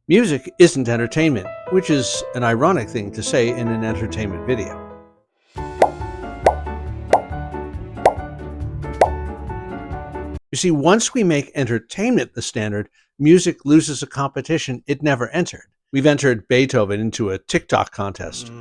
Music isn't entertainment, which is an ironic thing to say in an entertainment video. You see, once we make entertainment the standard, music loses a competition it never entered. We've entered Beethoven into a TikTok contest.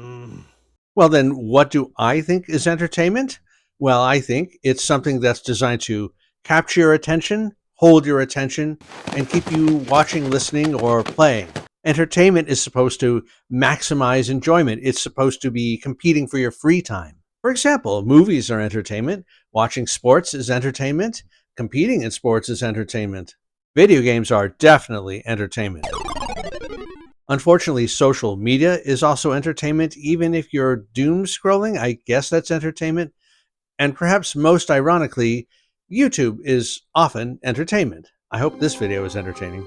Well, then, what do I think is entertainment? Well, I think it's something that's designed to capture your attention, hold your attention, and keep you watching, listening, or playing. Entertainment is supposed to maximize enjoyment. It's supposed to be competing for your free time. For example, movies are entertainment. Watching sports is entertainment. Competing in sports is entertainment. Video games are definitely entertainment. Unfortunately, social media is also entertainment. Even if you're doom scrolling, I guess that's entertainment. And perhaps most ironically, YouTube is often entertainment. I hope this video is entertaining.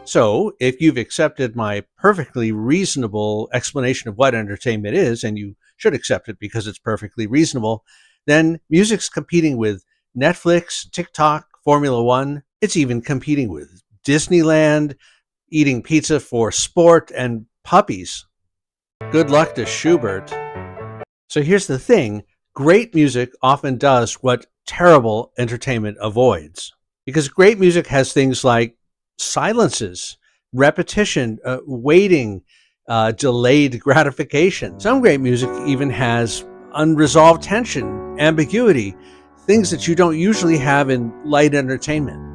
So, if you've accepted my perfectly reasonable explanation of what entertainment is, and you should accept it because it's perfectly reasonable, then music's competing with Netflix, TikTok, Formula One. It's even competing with Disneyland, eating pizza for sport, and puppies. Good luck to Schubert. So here's the thing. Great music often does what terrible entertainment avoids. Because great music has things like silences, repetition, waiting, delayed gratification. Some great music even has unresolved tension, ambiguity, things that you don't usually have in light entertainment.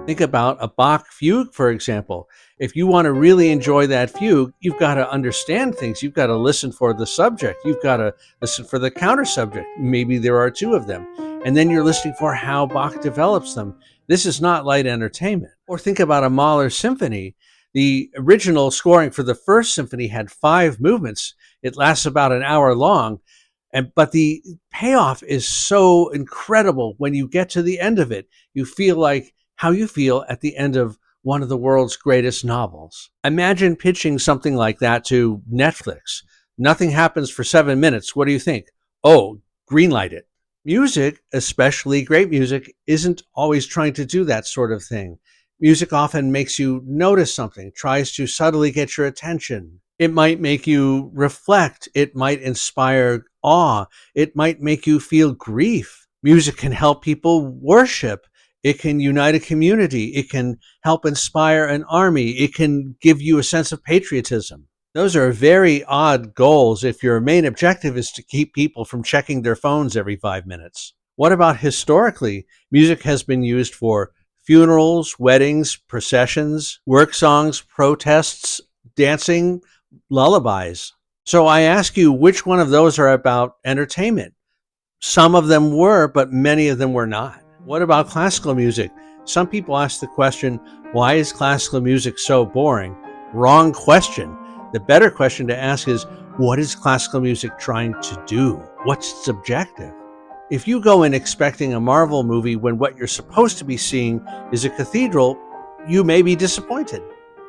Think about a Bach fugue, for example. If you want to really enjoy that fugue, you've got to understand things. You've got to listen for the subject. You've got to listen for the counter subject. Maybe there are two of them. And then you're listening for how Bach develops them. This is not light entertainment. Or think about a Mahler symphony. The original scoring for the first symphony had 5 movements. It lasts about an hour long. But the payoff is so incredible when you get to the end of it. You feel like how you feel at the end of one of the world's greatest novels. Imagine pitching something like that to Netflix. Nothing happens for 7 minutes. What do you think? Oh, greenlight it. Music, especially great music, isn't always trying to do that sort of thing. Music often makes you notice something, tries to subtly get your attention. It might make you reflect. It might inspire awe. It might make you feel grief. Music can help people worship. It can unite a community. It can help inspire an army. It can give you a sense of patriotism. Those are very odd goals if your main objective is to keep people from checking their phones every 5 minutes. What about historically? Music has been used for funerals, weddings, processions, work songs, protests, dancing, lullabies. So I ask you, which one of those are about entertainment? Some of them were, but many of them were not. What about classical music? Some people ask the question, why is classical music so boring? Wrong question. The better question to ask is, what is classical music trying to do? What's its objective? If you go in expecting a Marvel movie when what you're supposed to be seeing is a cathedral, you may be disappointed.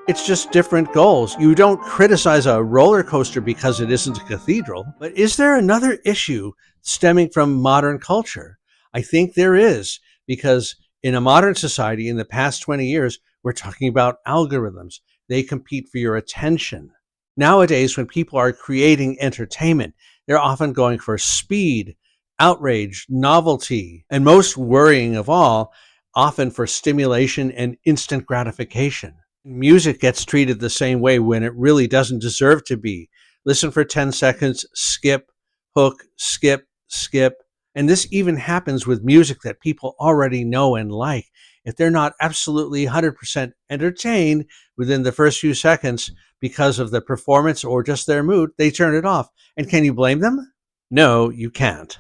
It's just different goals. You don't criticize a roller coaster because it isn't a cathedral. But is there another issue stemming from modern culture? I think there is, because in a modern society, in the past 20 years, we're talking about algorithms. They compete for your attention. Nowadays, when people are creating entertainment, they're often going for speed, outrage, novelty, and most worrying of all, often for stimulation and instant gratification. Music gets treated the same way when it really doesn't deserve to be. Listen for 10 seconds, skip, hook, skip, skip. And this even happens with music that people already know and like. If they're not absolutely 100% entertained within the first few seconds because of the performance or just their mood, they turn it off. And can you blame them? No, you can't.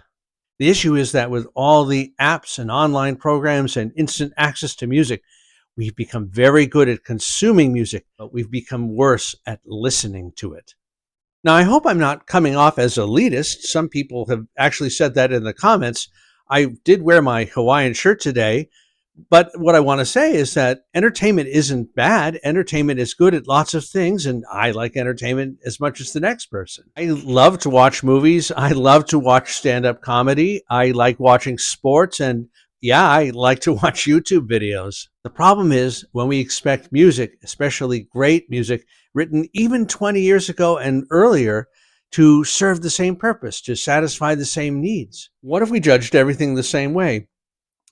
The issue is that with all the apps and online programs and instant access to music, we've become very good at consuming music, but we've become worse at listening to it. Now, I hope I'm not coming off as elitist. Some people have actually said that in the comments. I did wear my Hawaiian shirt today, but what I want to say is that entertainment isn't bad. Entertainment is good at lots of things, and I like entertainment as much as the next person. I love to watch movies. I love to watch stand-up comedy. I like watching sports, and Yeah, I like to watch YouTube videos. The problem is when we expect music, especially great music, written even 20 years ago and earlier, to serve the same purpose, to satisfy the same needs. What if we judged everything the same way?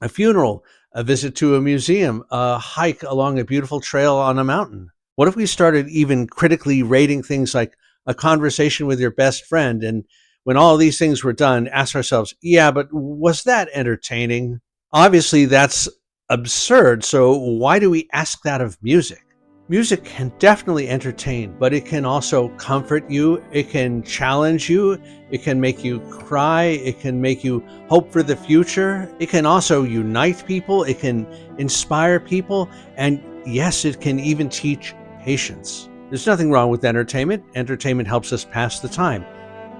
A funeral, a visit to a museum, a hike along a beautiful trail on a mountain. What if we started even critically rating things like a conversation with your best friend, and when all these things were done, ask ourselves, yeah, but was that entertaining? Obviously, that's absurd. So, why do we ask that of music? Music can definitely entertain, but it can also comfort you. It can challenge you. It can make you cry. It can make you hope for the future. It can also unite people. It can inspire people. And yes, it can even teach patience. There's nothing wrong with entertainment. Entertainment helps us pass the time,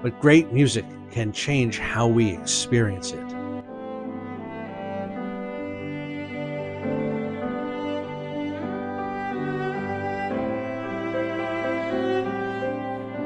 but great music can change how we experience it.